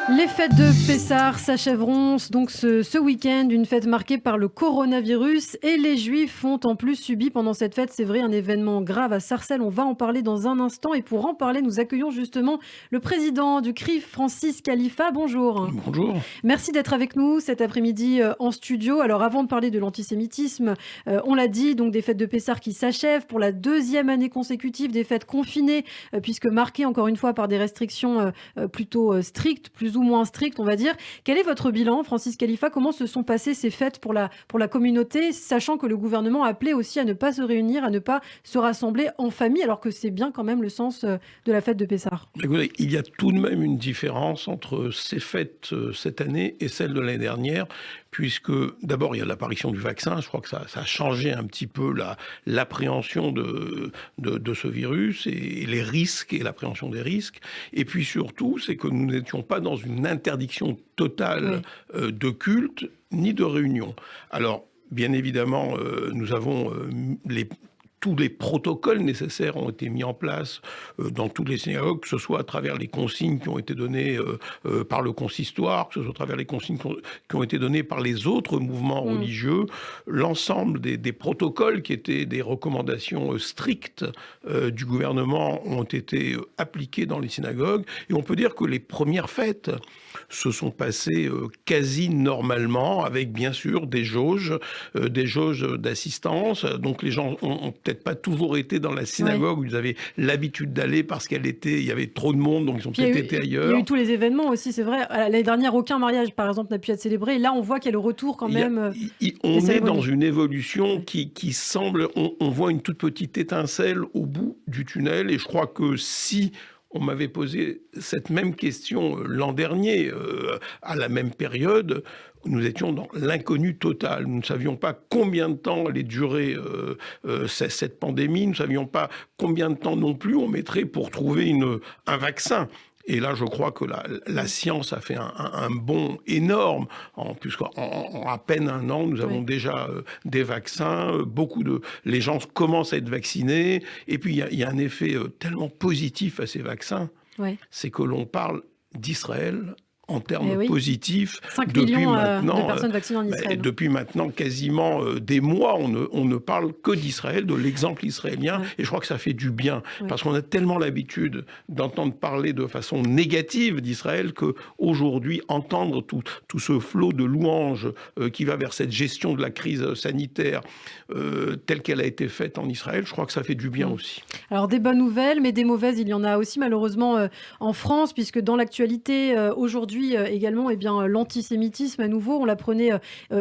Les fêtes de Pessah s'achèveront donc ce week-end, une fête marquée par le coronavirus et les Juifs ont en plus subi pendant cette fête, c'est vrai, un événement grave à Sarcelles. On va en parler dans un instant et pour en parler, nous accueillons justement le président du CRIF, Francis Khalifa. Bonjour. Bonjour. Merci d'être avec nous cet après-midi en studio. Alors avant de parler de l'antisémitisme, on l'a dit, donc des fêtes de Pessah qui s'achèvent pour la deuxième année consécutive, des fêtes confinées puisque marquées encore une fois par des restrictions plutôt strictes, plus ou moins strictes on va dire. Quel est votre bilan, Francis Khalifa? Comment se sont passées ces fêtes pour la communauté, sachant que le gouvernement a appelé aussi à ne pas se réunir, à ne pas se rassembler en famille, alors que c'est bien quand même le sens de la fête de Pessah? Écoutez, il y a tout de même une différence entre ces fêtes cette année et celles de l'année dernière, puisque d'abord il y a l'apparition du vaccin. Je crois que ça a changé un petit peu l'appréhension de ce virus et les risques et l'appréhension des risques. Et puis surtout, c'est que nous n'étions pas dans une interdiction totale de culte ni de réunion. Alors, bien évidemment, nous avons tous les protocoles nécessaires ont été mis en place dans toutes les synagogues, que ce soit à travers les consignes qui ont été données par le consistoire, que ce soit à travers les consignes qui ont été données par les autres mouvements religieux. L'ensemble des protocoles qui étaient des recommandations strictes du gouvernement ont été appliqués dans les synagogues. Et on peut dire que les premières fêtes se sont passées quasi normalement, avec bien sûr des jauges d'assistance. Donc les gens ont peut-être pas toujours été dans la synagogue où ils avaient l'habitude d'aller parce il y avait trop de monde, donc ils ont peut-être été ailleurs. Il y a eu tous les événements aussi, c'est vrai. L'année dernière, aucun mariage, par exemple, n'a pu être célébré. Et là, on voit qu'il y a le retour quand même. On est dans une évolution qui semble... On voit une toute petite étincelle au bout du tunnel. Et je crois que si on m'avait posé cette même question l'an dernier, à la même période, nous étions dans l'inconnu total. Nous ne savions pas combien de temps allait durer cette pandémie. Nous ne savions pas combien de temps non plus on mettrait pour trouver un vaccin. Et là, je crois que la science a fait un bond énorme. Puisqu'en à peine un an, nous avons déjà des vaccins. Les gens commencent à être vaccinés. Et puis, il y a un effet tellement positif à ces vaccins. C'est que l'on parle d'Israël en termes positifs. 5 millions de personnes vaccinées en Israël. Depuis maintenant quasiment des mois, on ne parle que d'Israël, de l'exemple israélien. Et je crois que ça fait du bien. Parce qu'on a tellement l'habitude d'entendre parler de façon négative d'Israël qu'aujourd'hui, entendre tout ce flot de louanges qui va vers cette gestion de la crise sanitaire telle qu'elle a été faite en Israël, je crois que ça fait du bien aussi. Alors des bonnes nouvelles, mais des mauvaises, il y en a aussi malheureusement en France, puisque dans l'actualité aujourd'hui, également, l'antisémitisme à nouveau. On l'apprenait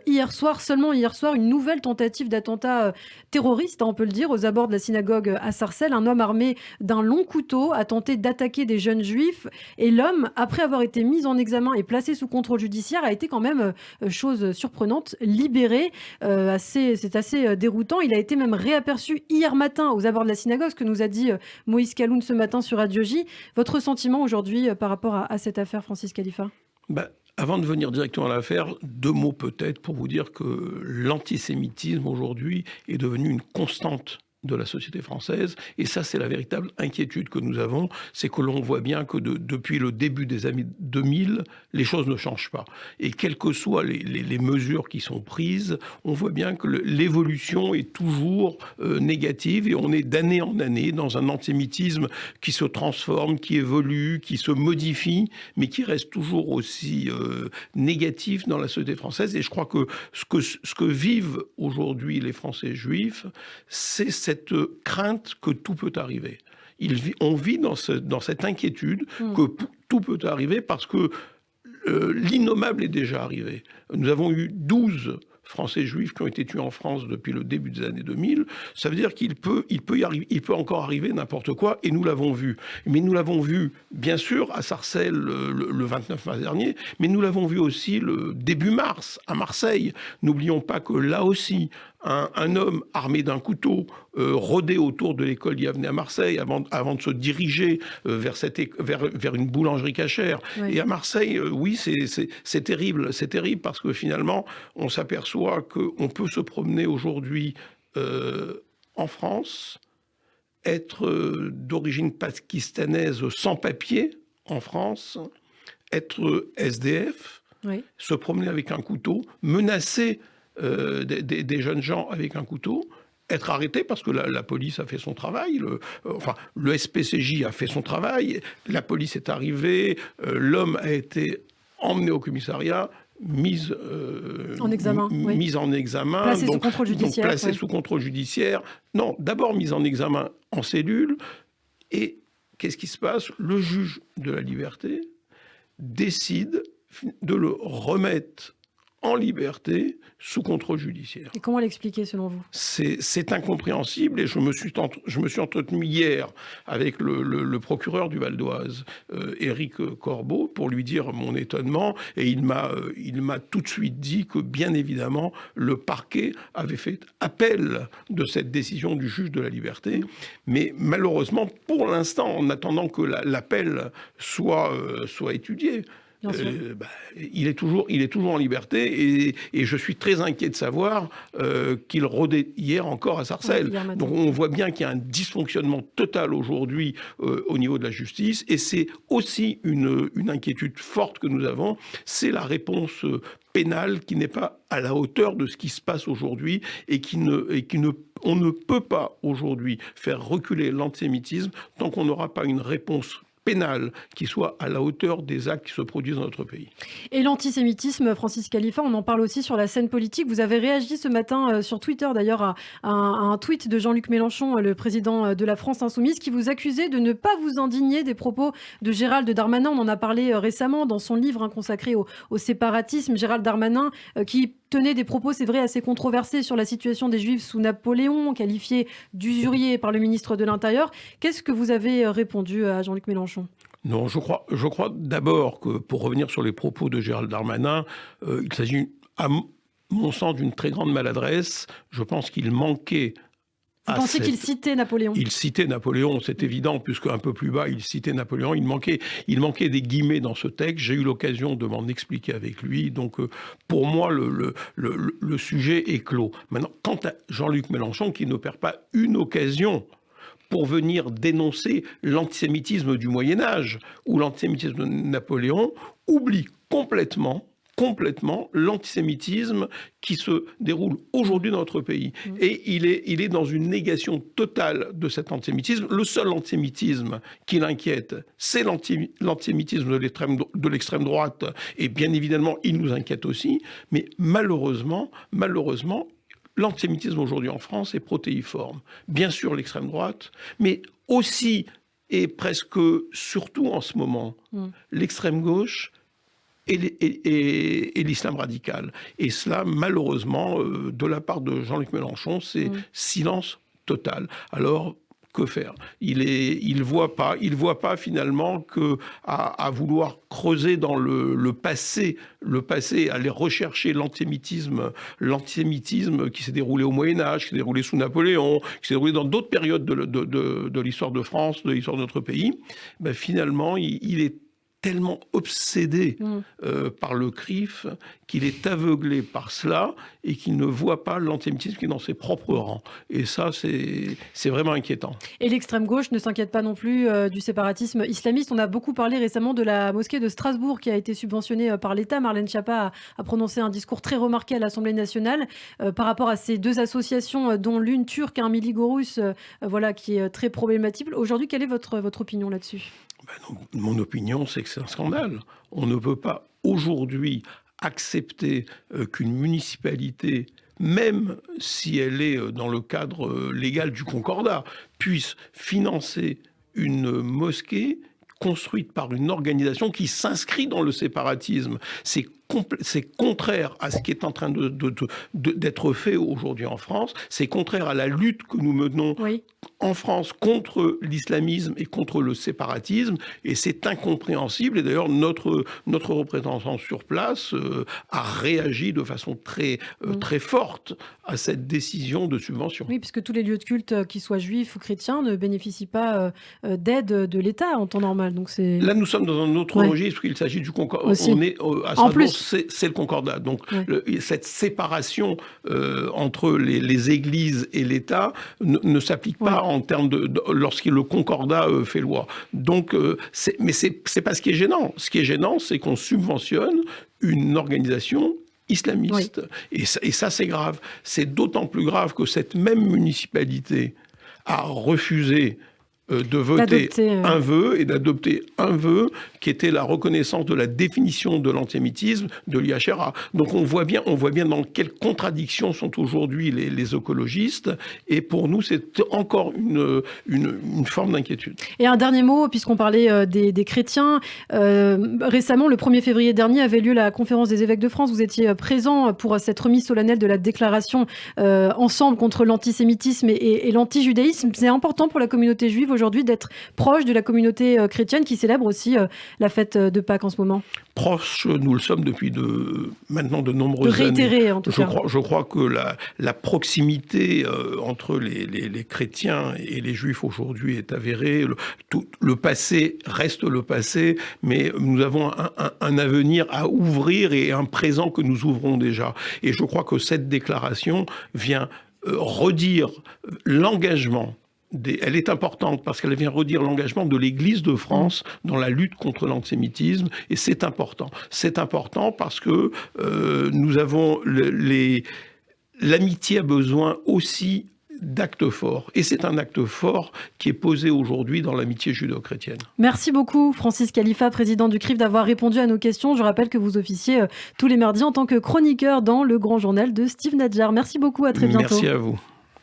hier soir, seulement hier soir, une nouvelle tentative d'attentat terroriste, on peut le dire, aux abords de la synagogue à Sarcelles. Un homme armé d'un long couteau a tenté d'attaquer des jeunes juifs. Et l'homme, après avoir été mis en examen et placé sous contrôle judiciaire, a été quand même, chose surprenante, libéré. C'est assez déroutant. Il a été même réaperçu hier matin aux abords de la synagogue, ce que nous a dit Moïse Kaloun ce matin sur Radio J. Votre sentiment aujourd'hui par rapport à cette affaire, Francis Khalifa? Avant de venir directement à l'affaire, 2 mots peut-être pour vous dire que l'antisémitisme aujourd'hui est devenu une constante de la société française. Et ça, c'est la véritable inquiétude que nous avons. C'est que l'on voit bien que depuis le début des années 2000, les choses ne changent pas. Et quelles que soient les mesures qui sont prises, on voit bien que l'évolution est toujours négative. Et on est d'année en année dans un antisémitisme qui se transforme, qui évolue, qui se modifie, mais qui reste toujours aussi négatif dans la société française. Et je crois que ce que vivent aujourd'hui les Français juifs, c'est cette crainte que tout peut arriver. On vit dans cette inquiétude que tout peut arriver parce que l'innommable est déjà arrivé. Nous avons eu 12 Français juifs qui ont été tués en France depuis le début des années 2000, ça veut dire qu'il peut encore arriver n'importe quoi, et nous l'avons vu. Mais nous l'avons vu, bien sûr, à Sarcelles le 29 mars dernier, mais nous l'avons vu aussi le début mars à Marseille. N'oublions pas que là aussi, un homme armé d'un couteau rôdait autour de l'école Yavneh à Marseille avant de se diriger vers une boulangerie cachère. Oui. Et à Marseille, oui, c'est terrible. C'est terrible parce que finalement, on s'aperçoit qu'on peut se promener aujourd'hui en France, être d'origine pakistanaise sans papier en France, être SDF, Oui. se promener avec un couteau, menacer des jeunes gens avec un couteau, être arrêté parce que la police a fait son travail, le SPCJ a fait son travail, la police est arrivée, l'homme a été emmené au commissariat, mise En examen, oui. mise en examen, Placé sous contrôle judiciaire. placé Oui. sous contrôle judiciaire. Non, d'abord mise en examen en cellule. Et qu'est-ce qui se passe? Le juge de la liberté décide de le remettre en liberté sous contrôle judiciaire. Et comment l'expliquer selon vous? C'est incompréhensible et je me suis entretenu hier avec le procureur du Val d'Oise, Éric Corbeau, pour lui dire mon étonnement, et il m'a tout de suite dit que bien évidemment le parquet avait fait appel de cette décision du juge de la liberté, mais malheureusement pour l'instant, en attendant que l'appel soit étudié, il est toujours en liberté et je suis très inquiet de savoir qu'il rôdait hier encore à Sarcelles. Oui, donc on voit bien qu'il y a un dysfonctionnement total aujourd'hui au niveau de la justice et c'est aussi une inquiétude forte que nous avons, c'est la réponse pénale qui n'est pas à la hauteur de ce qui se passe aujourd'hui on ne peut pas aujourd'hui faire reculer l'antisémitisme tant qu'on n'aura pas une réponse pénale qui soit à la hauteur des actes qui se produisent dans notre pays. Et l'antisémitisme, Francis Khalifa, on en parle aussi sur la scène politique. Vous avez réagi ce matin sur Twitter d'ailleurs à un tweet de Jean-Luc Mélenchon, le président de la France Insoumise, qui vous accusait de ne pas vous indigner des propos de Gérald Darmanin. On en a parlé récemment dans son livre consacré au séparatisme. Gérald Darmanin qui tenait des propos, c'est vrai, assez controversés sur la situation des Juifs sous Napoléon, qualifiés d'usuriers par le ministre de l'Intérieur. Qu'est-ce que vous avez répondu à Jean-Luc Mélenchon ? Non, je crois d'abord que, pour revenir sur les propos de Gérald Darmanin, il s'agit, à mon sens, d'une très grande maladresse. Je pense qu'il manquait... Vous pensez qu'il citait Napoléon? Il citait Napoléon, c'est évident, puisque un peu plus bas, il citait Napoléon. Il manquait des guillemets dans ce texte. J'ai eu l'occasion de m'en expliquer avec lui. Donc, pour moi, le sujet est clos. Maintenant, quant à Jean-Luc Mélenchon, qui ne perd pas une occasion pour venir dénoncer l'antisémitisme du Moyen-Âge ou l'antisémitisme de Napoléon, oublie complètement l'antisémitisme qui se déroule aujourd'hui dans notre pays. Et il est dans une négation totale de cet antisémitisme. Le seul antisémitisme qui l'inquiète, c'est l'antisémitisme de l'extrême droite. Et bien évidemment, il nous inquiète aussi. Mais malheureusement, l'antisémitisme aujourd'hui en France est protéiforme. Bien sûr l'extrême droite, mais aussi et presque surtout en ce moment, l'extrême gauche et l'islam radical. Et cela, malheureusement, de la part de Jean-Luc Mélenchon, c'est silence total. Alors, que faire? Il voit pas finalement que à vouloir creuser dans le passé, aller rechercher l'antisémitisme qui s'est déroulé au Moyen-Âge, qui s'est déroulé sous Napoléon, qui s'est déroulé dans d'autres périodes de l'histoire de France, de l'histoire de notre pays. Ben, finalement, il est tellement obsédé par le CRIF qu'il est aveuglé par cela et qu'il ne voit pas l'antisémitisme qui est dans ses propres rangs. Et ça, c'est vraiment inquiétant. Et l'extrême gauche ne s'inquiète pas non plus du séparatisme islamiste. On a beaucoup parlé récemment de la mosquée de Strasbourg qui a été subventionnée par l'État. Marlène Schiappa a prononcé un discours très remarqué à l'Assemblée nationale par rapport à ces deux associations, dont l'une turque, un Miligorus, qui est très problématique. Aujourd'hui, quelle est votre opinion là-dessus ? Mon opinion, c'est que c'est un scandale. On ne peut pas aujourd'hui accepter qu'une municipalité, même si elle est dans le cadre légal du concordat, puisse financer une mosquée construite par une organisation qui s'inscrit dans le séparatisme. C'est contraire à ce qui est en train d'être fait aujourd'hui en France. C'est contraire à la lutte que nous menons en France contre l'islamisme et contre le séparatisme. Et c'est incompréhensible. Et d'ailleurs, notre représentant sur place a réagi de façon très forte à cette décision de subvention. Oui, puisque tous les lieux de culte, qu'ils soient juifs ou chrétiens, ne bénéficient pas d'aide de l'État en temps normal. Donc là, nous sommes dans un autre registre, puisqu'il s'agit du concordat. On est à en plus. c'est le concordat. Donc Oui. cette séparation entre les églises et l'État ne s'applique pas en termes lorsque le concordat fait loi. Donc, mais c'est pas ce qui est gênant. Ce qui est gênant, c'est qu'on subventionne une organisation islamiste. Oui. Et ça, c'est grave. C'est d'autant plus grave que cette même municipalité a refusé de voter un vœu et d'adopter un vœu qui était la reconnaissance de la définition de l'antisémitisme de l'IHRA. Donc on voit bien dans quelles contradictions sont aujourd'hui les écologistes, et pour nous c'est encore une forme d'inquiétude. Et un dernier mot, puisqu'on parlait des chrétiens, récemment, le 1er février dernier, avait lieu la conférence des évêques de France. Vous étiez présent pour cette remise solennelle de la déclaration ensemble contre l'antisémitisme et l'antijudaïsme. C'est important pour la communauté juive aujourd'hui d'être proche de la communauté chrétienne qui célèbre aussi la fête de Pâques en ce moment. Proche, nous le sommes depuis maintenant de nombreuses années. De réitérer, en tout cas. Je crois que la proximité entre les chrétiens et les juifs aujourd'hui est avérée. Le passé reste le passé, mais nous avons un avenir à ouvrir et un présent que nous ouvrons déjà. Et je crois que cette déclaration vient redire l'engagement. Elle est importante parce qu'elle vient redire l'engagement de l'Église de France dans la lutte contre l'antisémitisme, et c'est important. C'est important parce que nous avons l'amitié a besoin aussi d'actes forts. Et c'est un acte fort qui est posé aujourd'hui dans l'amitié judéo-chrétienne. Merci beaucoup, Francis Khalifa, président du CRIF, d'avoir répondu à nos questions. Je rappelle que vous officiez tous les mardis en tant que chroniqueur dans le Grand Journal de Steve Nadjar. Merci beaucoup, à très bientôt. Merci à vous.